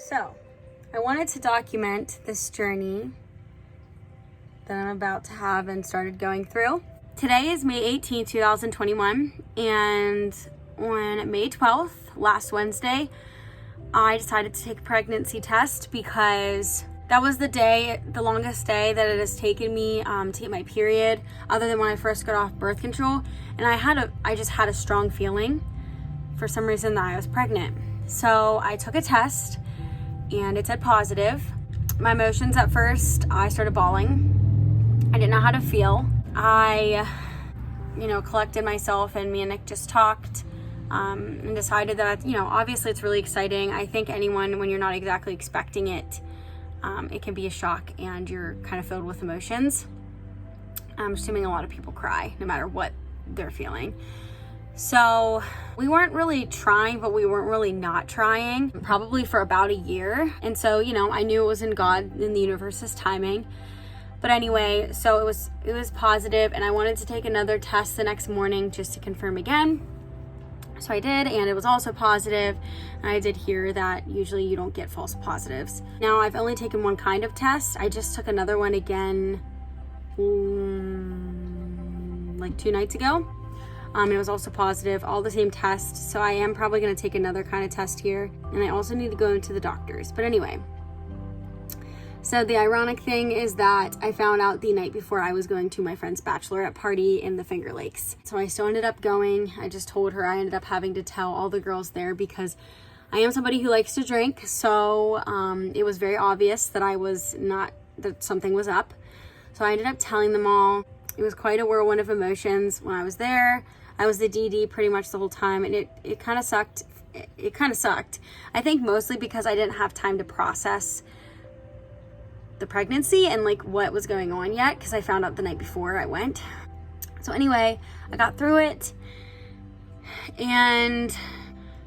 So, I wanted to document this journey that I'm about to have and started going through. Today is May 18, 2021, and on May 12th, last Wednesday, I decided to take a pregnancy test because that was the longest day that it has taken me to get my period, other than when I first got off birth control. And I just had a strong feeling for some reason that I was pregnant. So I took a test and it said positive. My emotions at first, I started bawling. I didn't know how to feel. I, collected myself, and me and Nick just talked and decided that, obviously it's really exciting. I think anyone, when you're not exactly expecting it, it can be a shock and you're kind of filled with emotions. I'm assuming a lot of people cry no matter what they're feeling. So we weren't really trying, but we weren't really not trying, probably for about a year. And so, I knew it was in God, in the universe's timing. But anyway, so it was positive, and I wanted to take another test the next morning just to confirm again. So I did, and it was also positive. And I did hear that usually you don't get false positives. Now, I've only taken one kind of test. I just took another one again like 2 nights ago. It was also positive, all the same tests. So I am probably going to take another kind of test here. And I also need to go into the doctors. But anyway, so the ironic thing is that I found out the night before I was going to my friend's bachelorette party in the Finger Lakes. So I still ended up going. I just told her. I ended up having to tell all the girls there because I am somebody who likes to drink. So it was very obvious that that something was up. So I ended up telling them all. It was quite a whirlwind of emotions when I was there. I was the DD pretty much the whole time, and it kind of sucked. It kind of sucked. I think mostly because I didn't have time to process the pregnancy and like what was going on yet, because I found out the night before I went. So anyway, I got through it and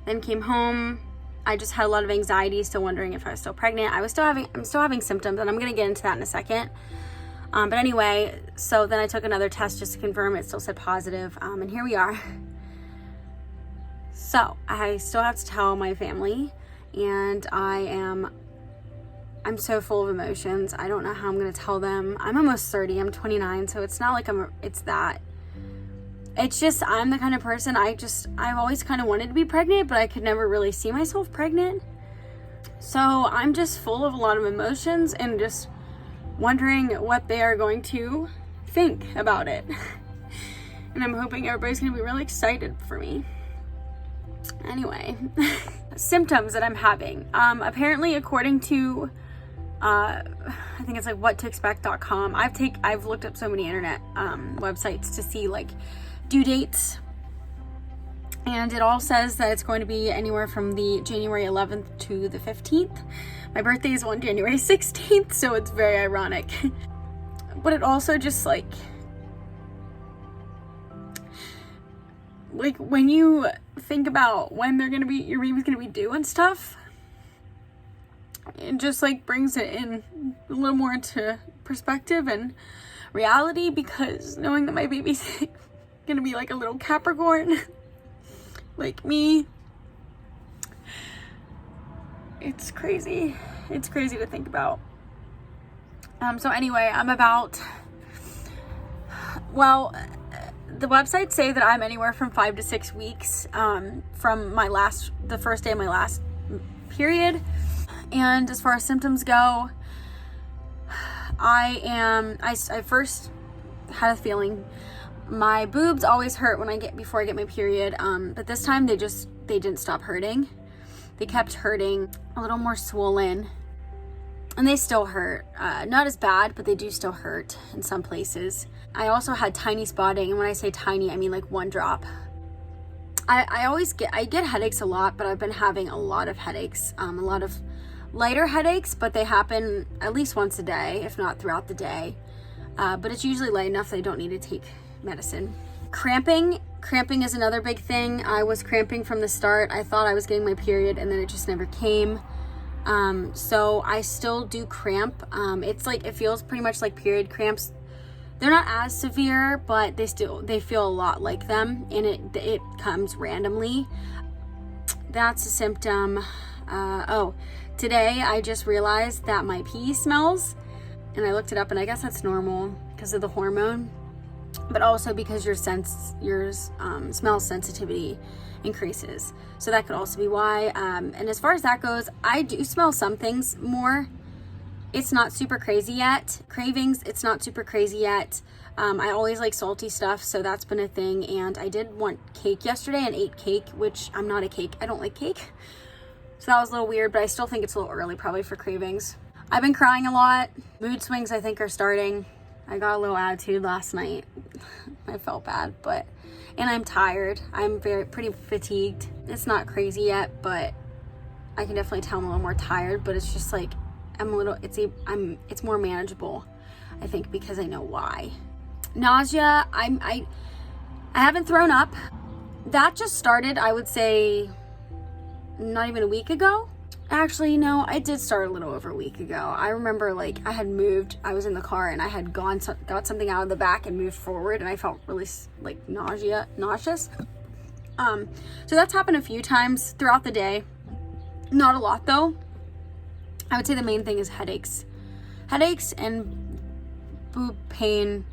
then came home. I just had a lot of anxiety, still wondering if I was still pregnant. I'm still having symptoms, and I'm gonna get into that in a second. But anyway, so then I took another test just to confirm. It still said positive, and here we are. So I still have to tell my family, and I'm so full of emotions. I don't know how I'm gonna tell them. I'm almost 30, I'm 29, so it's not like it's just, I'm the kind of person, I've always kind of wanted to be pregnant, but I could never really see myself pregnant. So I'm just full of a lot of emotions and just wondering what they are going to think about it. And I'm hoping everybody's gonna be really excited for me. Anyway, symptoms that I'm having. Apparently, according to I think it's like whattoexpect.com. I've looked up so many internet websites to see like due dates, and it all says that it's going to be anywhere from the January 11th to the 15th. My birthday is on January 16th, so it's very ironic. But it also just like when you think about when your baby's gonna be due and stuff, it just like brings it in a little more into perspective and reality, because knowing that my baby's gonna be like a little Capricorn like me, it's crazy to think about. So anyway, the websites say that I'm anywhere from 5 to 6 weeks from the first day of my last period. And as far as symptoms go, I first had a feeling. My boobs always hurt before I get my period, but this time they didn't stop hurting. They kept hurting, a little more swollen, and they still hurt. Not as bad, but they do still hurt in some places. I also had tiny spotting, and when I say tiny, I mean like 1 drop. I get headaches a lot, but I've been having a lot of headaches, a lot of lighter headaches, but they happen at least once a day, if not throughout the day. But it's usually light enough that I don't need to take medicine. Cramping is another big thing. I was cramping from the start. I thought I was getting my period, and then it just never came. So I still do cramp. It feels pretty much like period cramps. They're not as severe, but they feel a lot like them, and it comes randomly. That's a symptom. Today, I just realized that my pee smells, and I looked it up, and I guess that's normal because of the hormone, but also because your smell sensitivity increases. So that could also be why. And as far as that goes, I do smell some things more. It's not super crazy yet. Cravings, it's not super crazy yet. I always like salty stuff, so that's been a thing. And I did want cake yesterday and ate cake, which I don't like cake. So that was a little weird, but I still think it's a little early probably for cravings. I've been crying a lot. Mood swings, I think, are starting. I got a little attitude last night. I felt bad, and I'm tired. I'm pretty fatigued. It's not crazy yet, but I can definitely tell I'm a little more tired, but it's just like, it's more manageable, I think, because I know why. Nausea, I haven't thrown up. That just started, I would say, not even a week ago. Actually, no, I did start a little over a week ago. I remember, like, I had moved, I was in the car and I had got something out of the back and moved forward, and I felt really, like, nauseous. So that's happened a few times throughout the day. Not a lot, though. I would say the main thing is headaches. Headaches and boob pain.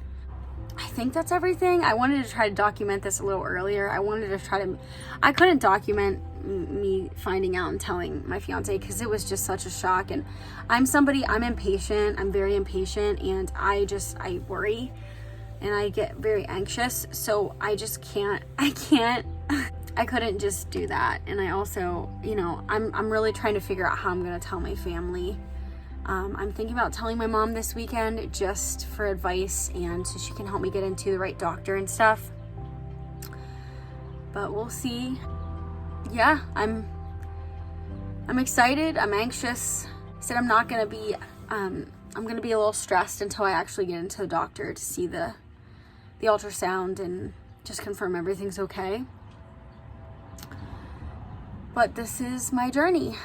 I think that's everything. I wanted to try to document this a little earlier. I couldn't document me finding out and telling my fiance because it was just such a shock. And I'm impatient. I'm very impatient, and I worry and I get very anxious. So I couldn't just do that. And I also, I'm really trying to figure out how I'm going to tell my family. I'm thinking about telling my mom this weekend just for advice and so she can help me get into the right doctor and stuff. But we'll see. Yeah, I'm excited. I'm anxious. I said I'm going to be a little stressed until I actually get into the doctor to see the ultrasound and just confirm everything's okay. But this is my journey.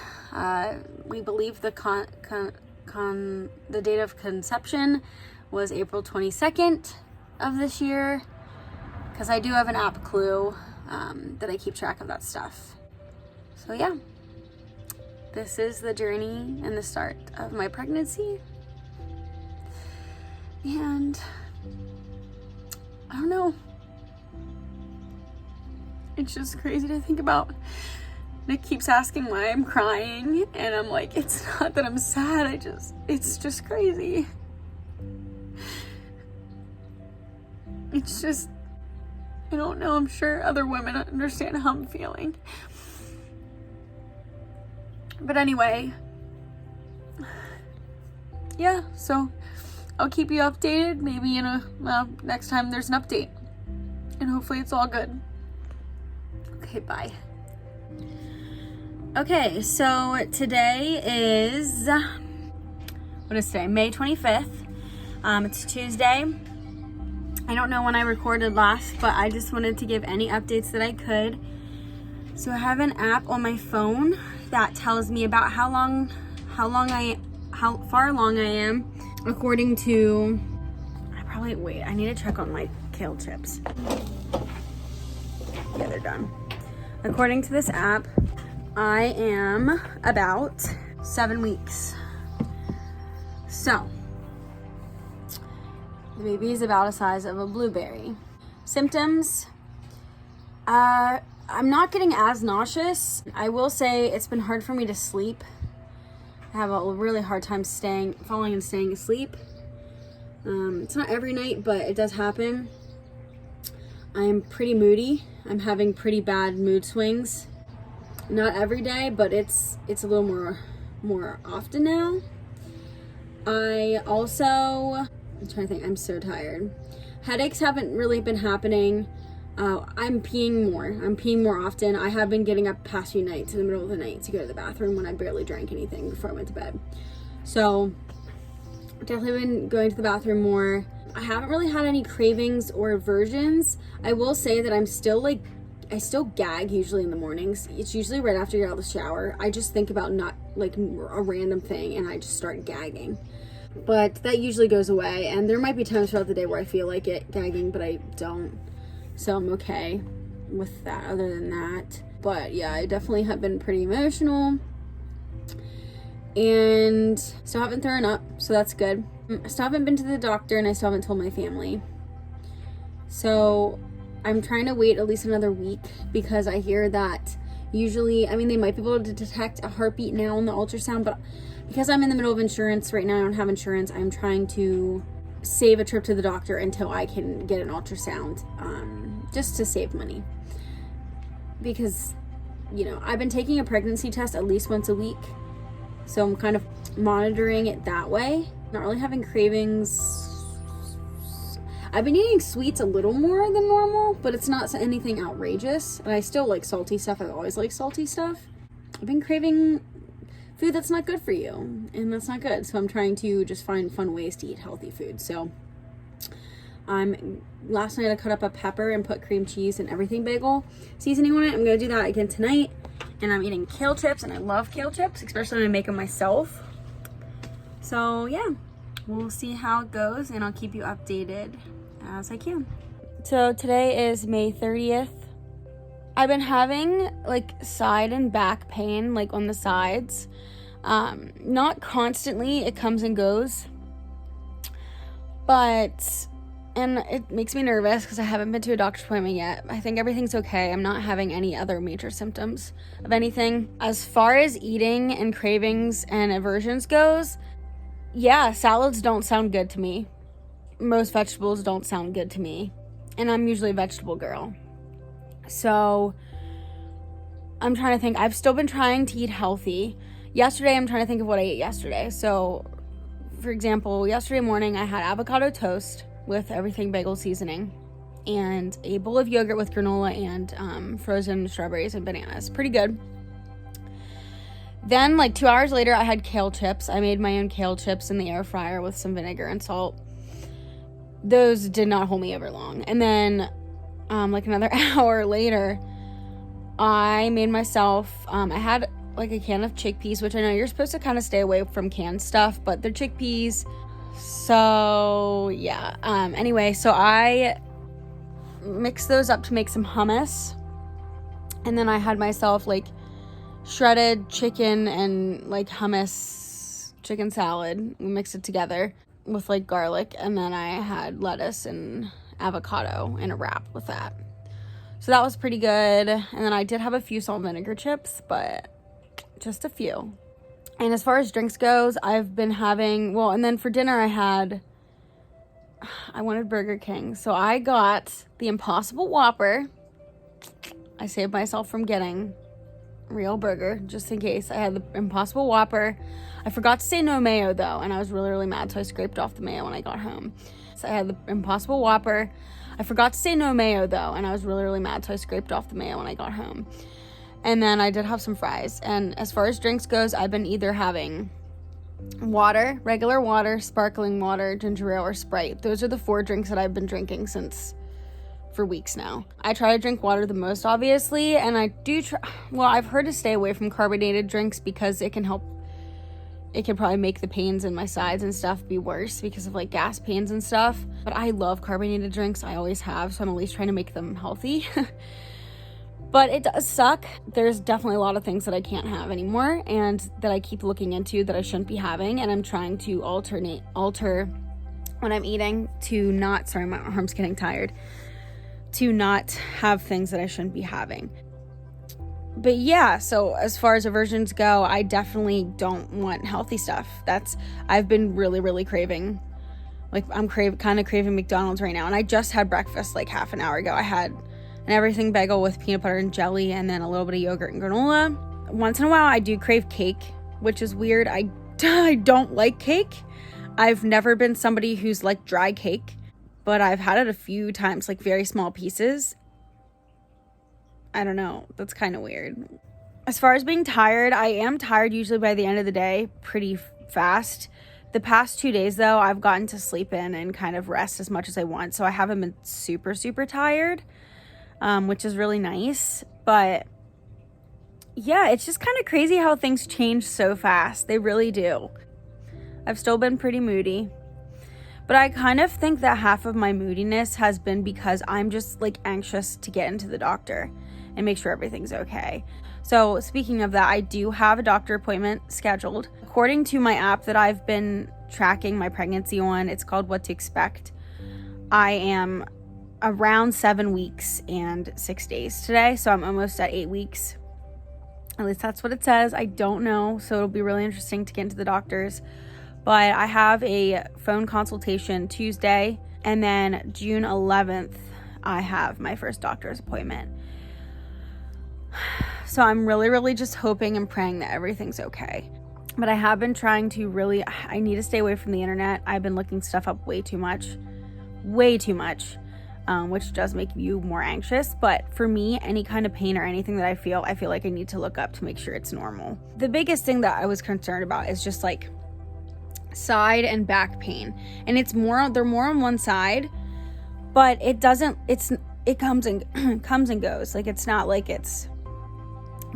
We believe the date of conception was April 22nd of this year, because I do have an app Clue that I keep track of that stuff. So yeah, this is the journey and the start of my pregnancy. And I don't know. It's just crazy to think about. Nick keeps asking why I'm crying, and I'm like, it's not that I'm sad, it's just crazy. It's just, I don't know, I'm sure other women understand how I'm feeling. But anyway, yeah, so I'll keep you updated, maybe next time there's an update, and hopefully it's all good. Okay, bye. Okay, so today is, what is today? May 25th. It's Tuesday. I don't know when I recorded last, but I just wanted to give any updates that I could. So I have an app on my phone that tells me about how far along I am, according to, I need to check on my kale chips. Yeah, they're done. According to this app, I am about 7 weeks. So, the baby is about the size of a blueberry. Symptoms, I'm not getting as nauseous. I will say it's been hard for me to sleep. I have a really hard time falling and staying asleep. It's not every night, but it does happen. I'm pretty moody. I'm having pretty bad mood swings. Not every day, but it's a little more often now. I'm trying to think, I'm so tired. Headaches haven't really been happening. I'm peeing more often. I have been getting up past few nights in the middle of the night to go to the bathroom when I barely drank anything before I went to bed. So definitely been going to the bathroom more. I haven't really had any cravings or aversions. I will say that I still gag usually in the mornings. It's usually right after you get out of the shower. I just think about not like a random thing and I just start gagging. But that usually goes away, and there might be times throughout the day where I feel like gagging, but I don't. So I'm okay with that other than that. But yeah, I definitely have been pretty emotional. and still haven't thrown up, so that's good. I still haven't been to the doctor, and I still haven't told my family. So I'm trying to wait at least another week, because I hear that usually, I mean, they might be able to detect a heartbeat now in the ultrasound, but because I'm in the middle of insurance right now, I don't have insurance, I'm trying to save a trip to the doctor until I can get an ultrasound, just to save money. Because, you know, I've been taking a pregnancy test at least once a week, so I'm kind of monitoring it that way. Not really having cravings. I've been eating sweets a little more than normal, but it's not anything outrageous. And I still like salty stuff. I've always liked salty stuff. I've been craving food that's not good for you, and that's not good. So I'm trying to just find fun ways to eat healthy food. So last night I cut up a pepper and put cream cheese and everything bagel seasoning on it. I'm gonna do that again tonight. And I'm eating kale chips, and I love kale chips, especially when I make them myself. So yeah, we'll see how it goes, and I'll keep you updated as I can. So today is May 30th. I've been having like side and back pain, like on the sides. Not constantly, it comes and goes. And it makes me nervous because I haven't been to a doctor's appointment yet. I think everything's okay. I'm not having any other major symptoms of anything. As far as eating and cravings and aversions goes, yeah, salads don't sound good to me. Most vegetables don't sound good to me. And I'm usually a vegetable girl. So I'm trying to think. I've still been trying to eat healthy. Yesterday, I'm trying to think of what I ate yesterday. So, for example, yesterday morning, I had avocado toast with everything bagel seasoning and a bowl of yogurt with granola and frozen strawberries and bananas. Pretty good. Then, like 2 hours later, I had kale chips. I made my own kale chips in the air fryer with some vinegar and salt. Those did not hold me over long. And then, like another hour later, I made myself, I had like a can of chickpeas, which I know you're supposed to kind of stay away from canned stuff, but they're chickpeas. So, yeah. Anyway, so I mixed those up to make some hummus. And then I had myself like shredded chicken and like hummus chicken salad. We mixed it together with like garlic, and then I had lettuce and avocado in a wrap with that. So that was pretty good. And then I did have a few salt and vinegar chips, but just a few. And as far as drinks goes, I've been having, well, and then for dinner I wanted Burger King. So I got the Impossible Whopper. I saved myself from getting real burger just in case. I had the Impossible Whopper. I forgot to say no mayo though, and I was really, really mad, so I scraped off the mayo when I got home. So I had the Impossible Whopper. I forgot to say no mayo though, and I was really, really mad, so I scraped off the mayo when I got home. And then I did have some fries. And as far as drinks goes, I've been either having water, regular water, sparkling water, ginger ale, or Sprite. Those are the 4 drinks that I've been drinking for weeks now. I try to drink water the most, obviously, and I do I've heard to stay away from carbonated drinks because it can probably make the pains in my sides and stuff be worse because of like gas pains and stuff. But I love carbonated drinks. I always have, so I'm at least trying to make them healthy. But it does suck. There's definitely a lot of things that I can't have anymore and that I keep looking into that I shouldn't be having, and I'm trying to alter when I'm eating to not, sorry, my arm's getting tired, to not have things that I shouldn't be having. But yeah, so as far as aversions go, I definitely don't want healthy stuff. I've been really, really craving, like I'm kind of craving McDonald's right now, and I just had breakfast like half an hour ago. I had an everything bagel with peanut butter and jelly and then a little bit of yogurt and granola. Once in a while, I do crave cake, which is weird. I don't like cake. I've never been somebody who's like dry cake, but I've had it a few times, like very small pieces. I don't know. That's kind of weird. As far as being tired, I am tired usually by the end of the day pretty fast. The past 2 days, though, I've gotten to sleep in and kind of rest as much as I want, so I haven't been super, super tired. Which is really nice. But yeah, it's just kind of crazy how things change so fast. They really do. I've still been pretty moody, but I kind of think that half of my moodiness has been because I'm just like anxious to get into the doctor and make sure everything's okay. So speaking of that, I do have a doctor appointment scheduled. According to my app that I've been tracking my pregnancy on, it's called What to Expect. I am around 7 weeks and 6 days today, so I'm almost at 8 weeks. At least that's what it says. I don't know, so it'll be really interesting to get into the doctors. But I have a phone consultation Tuesday, and then June 11th, I have my first doctor's appointment. So I'm really just hoping and praying that everything's okay. But I have been trying to I need to stay away from the internet. I've been looking stuff up way too much, which does make you more anxious. But for me, any kind of pain or anything that I feel like I need to look up to make sure it's normal. The biggest thing that I was concerned about is just like side and back pain. And they're more on one side, but it comes and goes. Like, it's not like it's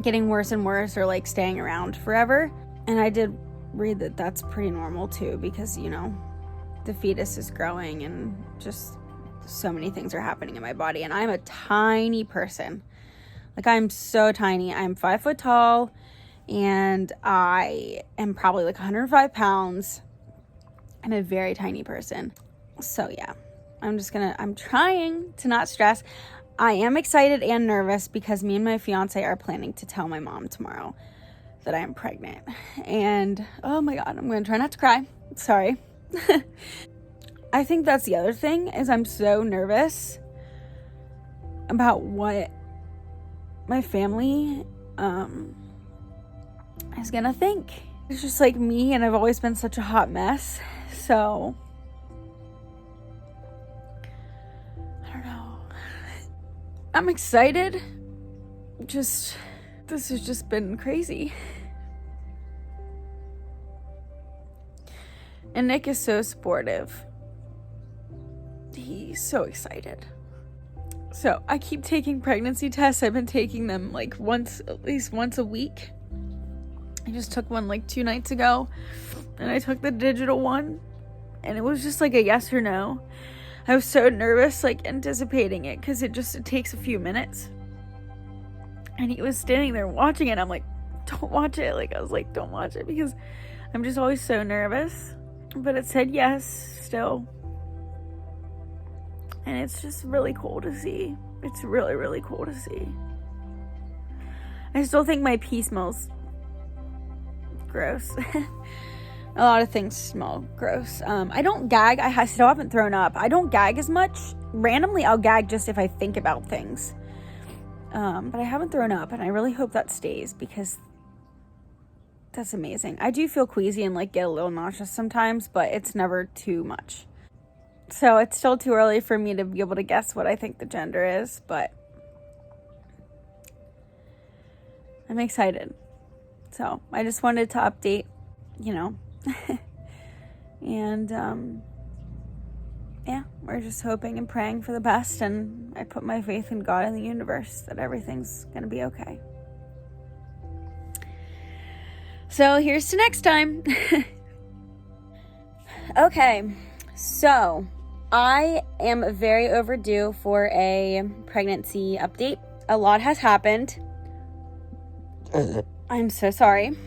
getting worse and worse or like staying around forever. And I did read that that's pretty normal too, because the fetus is growing and just so many things are happening in my body. And I'm a tiny person. Like, I'm so tiny. I'm 5 foot tall and I am probably like 105 pounds. I'm a very tiny person. So yeah, I'm trying to not stress. I am excited and nervous because me and my fiance are planning to tell my mom tomorrow that I am pregnant. And oh my God, I'm going to try not to cry. Sorry. I think that's the other thing, is I'm so nervous about what my family is going to think. It's just like me, and I've always been such a hot mess. So I don't know. I'm excited. This has just been crazy. And Nick is so supportive. He's so excited. So I keep taking pregnancy tests. I've been taking them like at least once a week. I just took one like 2 nights ago, and I took the digital one, and it was just like a yes or no. I was so nervous, like anticipating it, because it takes a few minutes. And he was standing there watching it. I'm like, don't watch it. Like, I was like, don't watch it, because I'm just always so nervous. But it said yes still. And it's just really cool to see. It's really cool to see. I still think my pee smells gross. A lot of things smell gross. I don't gag. I still haven't thrown up. I don't gag as much. Randomly, I'll gag just if I think about things. But I haven't thrown up, and I really hope that stays, because that's amazing. I do feel queasy and like get a little nauseous sometimes, but it's never too much. So it's still too early for me to be able to guess what I think the gender is, but I'm excited. So I just wanted to update, and yeah, we're just hoping and praying for the best, and I put my faith in God and the universe that everything's gonna be okay. So here's to next time. Okay, so I am very overdue for a pregnancy update. A lot has happened. I'm so sorry.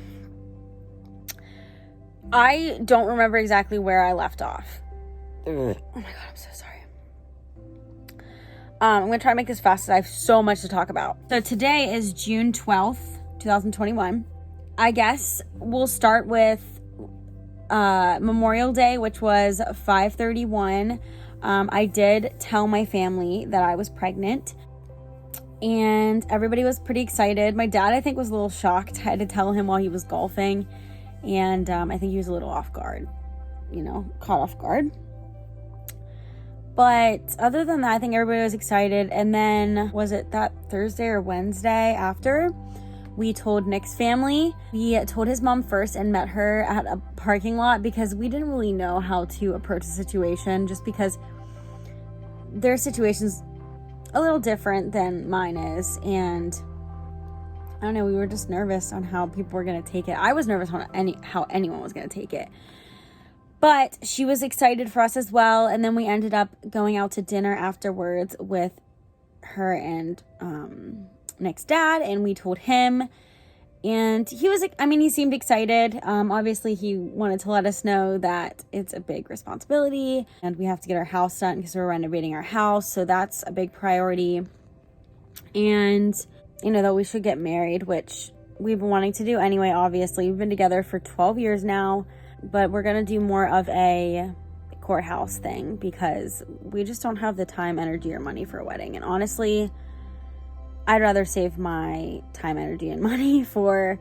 I don't remember exactly where I left off. Oh my God, I'm so sorry. I'm going to try to make this fast, because I have so much to talk about. So today is June 12th, 2021. I guess we'll start with Memorial Day, which was 5/31. I did tell my family that I was pregnant, and everybody was pretty excited. My dad, I think, was a little shocked. I had to tell him while he was golfing, and I think he was a little off guard, caught off guard. But other than that, I think everybody was excited. And then, was it that Thursday or Wednesday after, we told Nick's family. We told his mom first and met her at a parking lot, because we didn't really know how to approach the situation, just because their situation's a little different than mine is. And I don't know, we were just nervous on how people were going to take it. I was nervous on how anyone was going to take it. But she was excited for us as well. And then we ended up going out to dinner afterwards with her and Nick's dad, and we told him, and he was, he seemed excited. Obviously he wanted to let us know that it's a big responsibility and we have to get our house done because we're renovating our house. So that's a big priority. And, that we should get married, which we've been wanting to do anyway. Obviously, we've been together for 12 years now, but we're going to do more of a courthouse thing because we just don't have the time, energy, or money for a wedding. And honestly, I'd rather save my time, energy, and money for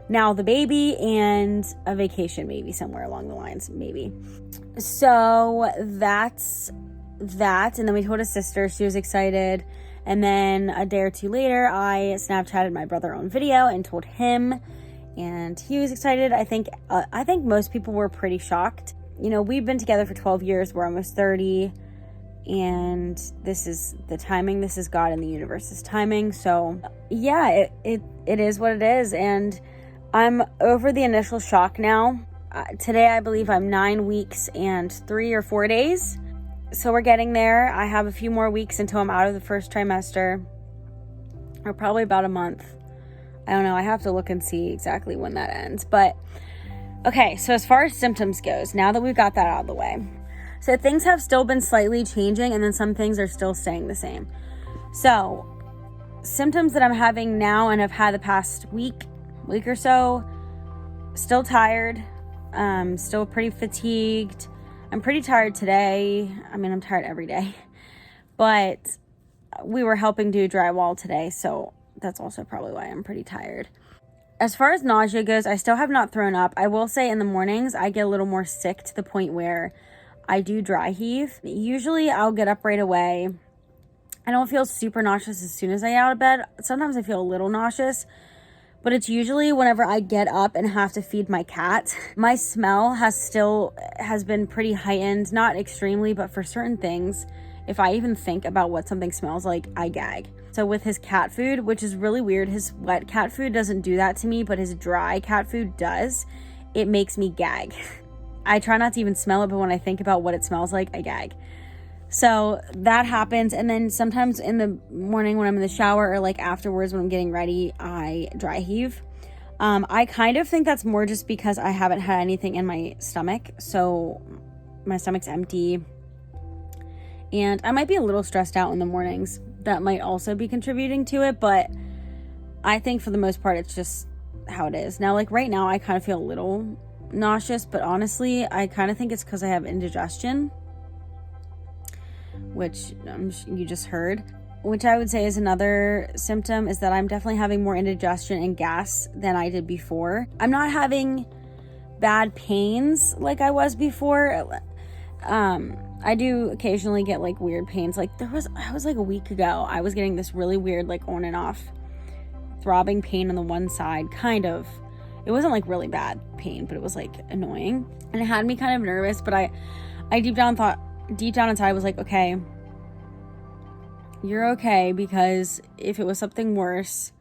now the baby and a vacation maybe somewhere along the lines, maybe. So that's that. And then we told his sister. She was excited. And then a day or two later, I Snapchatted my brother on video and told him, and he was excited. I think most people were pretty shocked. We've been together for 12 years. We're almost 30. And this is the timing. This is God and the universe's timing. So yeah, it is what it is. And I'm over the initial shock now. Today, I believe I'm 9 weeks and 3 or 4 days. So we're getting there. I have a few more weeks until I'm out of the first trimester, or probably about a month. I don't know. I have to look and see exactly when that ends. But okay, so as far as symptoms goes, now that we've got that out of the way, so things have still been slightly changing, and then some things are still staying the same. So symptoms that I'm having now and have had the past week or so, still tired, still pretty fatigued. I'm pretty tired today. I'm tired every day, but we were helping do drywall today, so that's also probably why I'm pretty tired. As far as nausea goes, I still have not thrown up. I will say in the mornings, I get a little more sick to the point where I do dry heave. Usually I'll get up right away. I don't feel super nauseous as soon as I get out of bed. Sometimes I feel a little nauseous, but it's usually whenever I get up and have to feed my cat. My smell has been pretty heightened, not extremely, but for certain things, if I even think about what something smells like, I gag. So with his cat food, which is really weird, his wet cat food doesn't do that to me, but his dry cat food does. It makes me gag. I try not to even smell it, but when I think about what it smells like, I gag. So that happens. And then sometimes in the morning when I'm in the shower, or like afterwards when I'm getting ready, I dry heave. I kind of think that's more just because I haven't had anything in my stomach. So my stomach's empty. And I might be a little stressed out in the mornings. That might also be contributing to it. But I think for the most part, it's just how it is. Now, like right now, I kind of feel a little nauseous, but honestly, I kind of think it's because I have indigestion, which you just heard, which I would say is another symptom, is that I'm definitely having more indigestion and gas than I did before. I'm not having bad pains like I was before. I do occasionally get like weird pains. Like I was like a week ago, I was getting this really weird, like on and off throbbing pain on the one side, kind of. It wasn't like really bad pain, but it was like annoying. And it had me kind of nervous, but I deep down inside was like, okay, you're okay, because if it was something worse,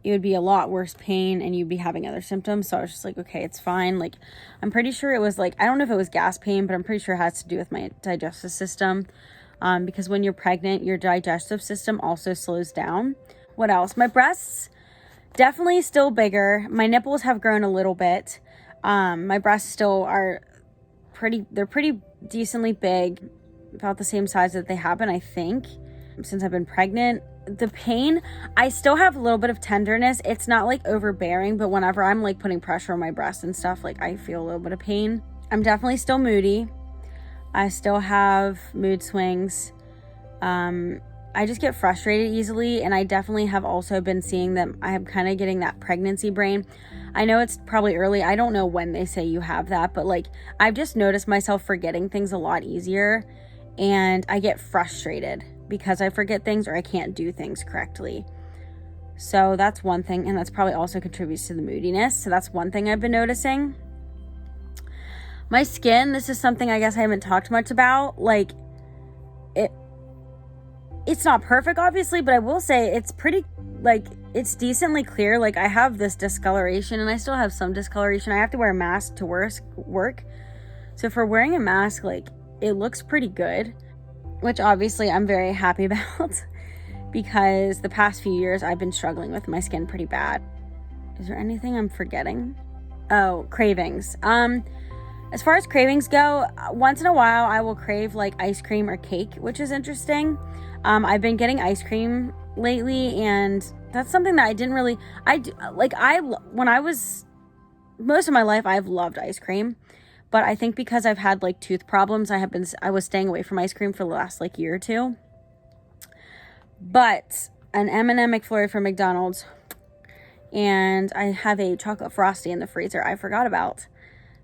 it would be a lot worse pain and you'd be having other symptoms. So I was just like, okay, it's fine. Like, I'm pretty sure it was like, I don't know if it was gas pain, but I'm pretty sure it has to do with my digestive system. Because when you're pregnant, your digestive system also slows down. What else? My breasts, definitely still bigger. My nipples have grown a little bit. My breasts still are they're pretty decently big, about the same size that they have been, I think, since I've been pregnant. The pain, I still have a little bit of tenderness. It's not like overbearing, but whenever I'm like putting pressure on my breast and stuff, like I feel a little bit of pain. I'm definitely still moody. I still have mood swings. I just get frustrated easily, and I definitely have also been seeing that I'm kind of getting that pregnancy brain. I know it's probably early. I don't know when they say you have that, but like I've just noticed myself forgetting things a lot easier, and I get frustrated because I forget things or I can't do things correctly. So that's one thing, and that's probably also contributes to the moodiness. So that's one thing I've been noticing. My skin, this is something I guess I haven't talked much about. Like it's not perfect, obviously, but I will say it's pretty, like, it's decently clear. Like, I have this discoloration, and I still have some discoloration. I have to wear a mask to work. So for wearing a mask, like, it looks pretty good, which obviously I'm very happy about, because the past few years I've been struggling with my skin pretty bad. Is there anything I'm forgetting? Oh, cravings. As far as cravings go, once in a while I will crave like ice cream or cake, which is interesting. I've been getting ice cream lately, and that's something that I didn't really, when I was, most of my life I've loved ice cream, but I think because I've had like tooth problems, I was staying away from ice cream for the last like year or two. But an M&M McFlurry from McDonald's, and I have a chocolate frosty in the freezer I forgot about.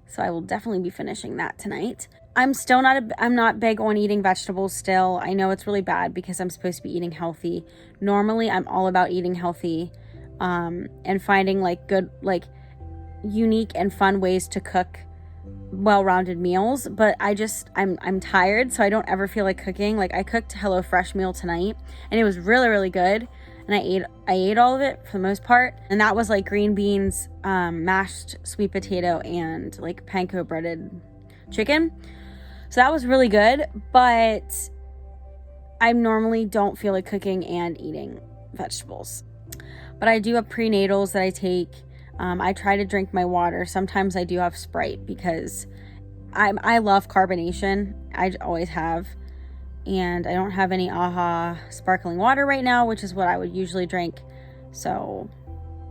So I will definitely be finishing that tonight. I'm not big on eating vegetables still. I know it's really bad because I'm supposed to be eating healthy. Normally, I'm all about eating healthy, and finding like good, like unique and fun ways to cook well-rounded meals. But I'm tired, so I don't ever feel like cooking. Like I cooked HelloFresh meal tonight, and it was really, really good. And I ate all of it for the most part. And that was like green beans, mashed sweet potato, and like panko breaded chicken. So that was really good. But I normally don't feel like cooking and eating vegetables. But I do have prenatals that I take. I try to drink my water. Sometimes I do have Sprite because I love carbonation. I always have. And I don't have any AHA sparkling water right now, which is what I would usually drink. So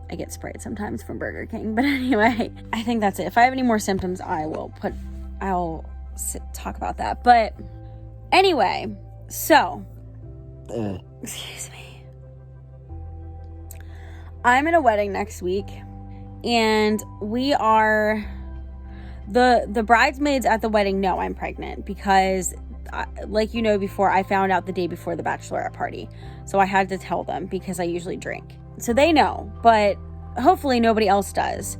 I get Sprite sometimes from Burger King. But anyway, I think that's it. If I have any more symptoms, I'll talk about that. But anyway, so excuse me. I'm at a wedding next week, and we are the bridesmaids at the wedding know I'm pregnant because, like you know, before I found out the day before the bachelorette party. So I had to tell them because I usually drink. So they know, but hopefully nobody else does.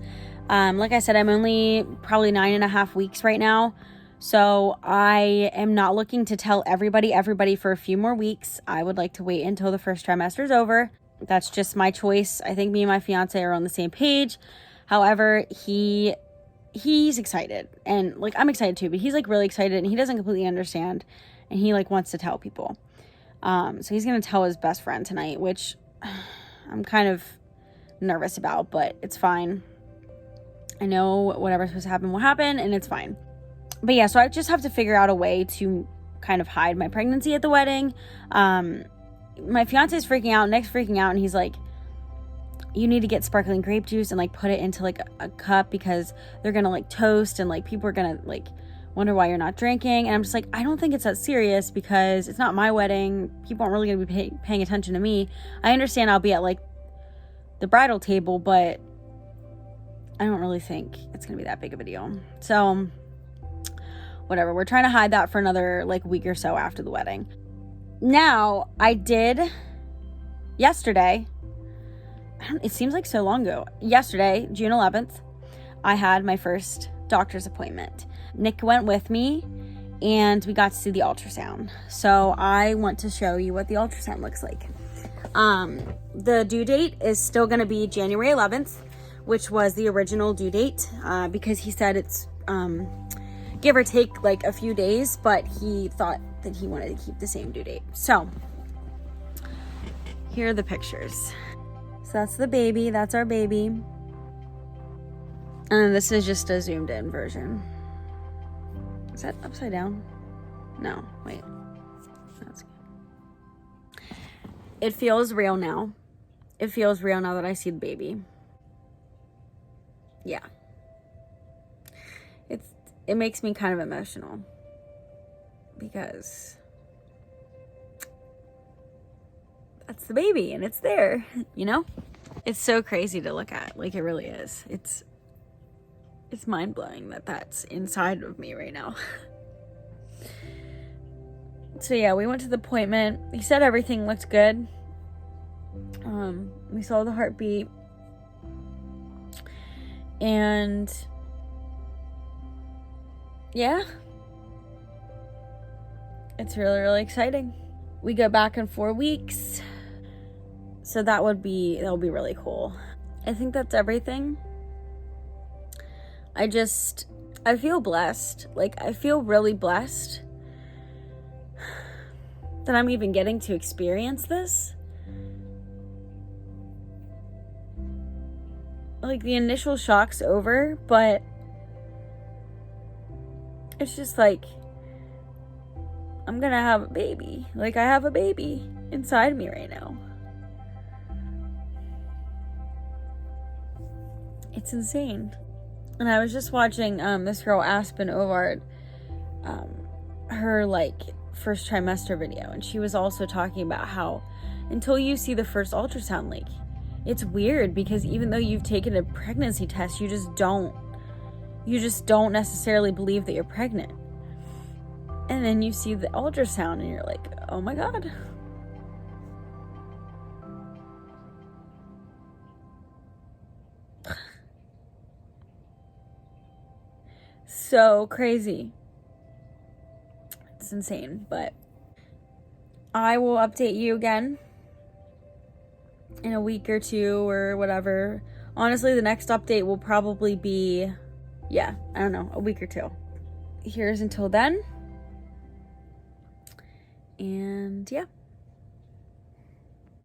Like I said, I'm only probably 9.5 weeks right now. So I am not looking to tell everybody for a few more weeks. I would like to wait until the first trimester is over. That's just my choice. I think me and my fiance are on the same page. However, he's excited, and like I'm excited too, but he's like really excited, and he doesn't completely understand, and he like wants to tell people. So he's gonna tell his best friend tonight, which I'm kind of nervous about, but it's fine. I know whatever's supposed to happen will happen, and it's fine. But yeah, so I just have to figure out a way to kind of hide my pregnancy at the wedding. My fiance is freaking out, Nick's freaking out, and he's like, you need to get sparkling grape juice and like put it into like a cup because they're gonna like toast, and like people are gonna like wonder why you're not drinking. And I'm just like, I don't think it's that serious because it's not my wedding. People aren't really gonna be paying attention to me. I understand I'll be at like the bridal table, but I don't really think it's gonna be that big of a deal. So whatever, we're trying to hide that for another like week or so after the wedding. Now I did yesterday, it seems like so long ago. Yesterday, June 11th, I had my first doctor's appointment. Nick went with me, and we got to see the ultrasound. So I want to show you what the ultrasound looks like. The due date is still going to be January 11th, which was the original due date, because he said it's give or take like a few days, but he thought that he wanted to keep the same due date. So here are the pictures. So that's the baby. That's our baby. And this is just a zoomed in version. Is that upside down? No, wait. That's good. It feels real now. It feels real now that I see the baby. Yeah. It makes me kind of emotional because that's the baby and it's there, you know? It's so crazy to look at. Like, it really is. It's mind-blowing that that's inside of me right now. So yeah, we went to the appointment. He said everything looked good. We saw the heartbeat. And yeah, it's really, really exciting. We go back in 4 weeks. So that'll be really cool. I think that's everything. I feel blessed. Like, I feel really blessed that I'm even getting to experience this. like, the initial shock's over, but it's just like, I'm gonna have a baby. Like, I have a baby inside me right now. It's insane. And I was just watching this girl, Aspen Ovard, her, like, first trimester video, and she was also talking about how until you see the first ultrasound, like, it's weird because even though you've taken a pregnancy test, you just don't necessarily believe that you're pregnant. And then you see the ultrasound and you're like, oh my God. So crazy. It's insane, but I will update you again in a week or two or whatever. Honestly, the next update will probably be, I don't know, a week or two. Here's until then. And yeah.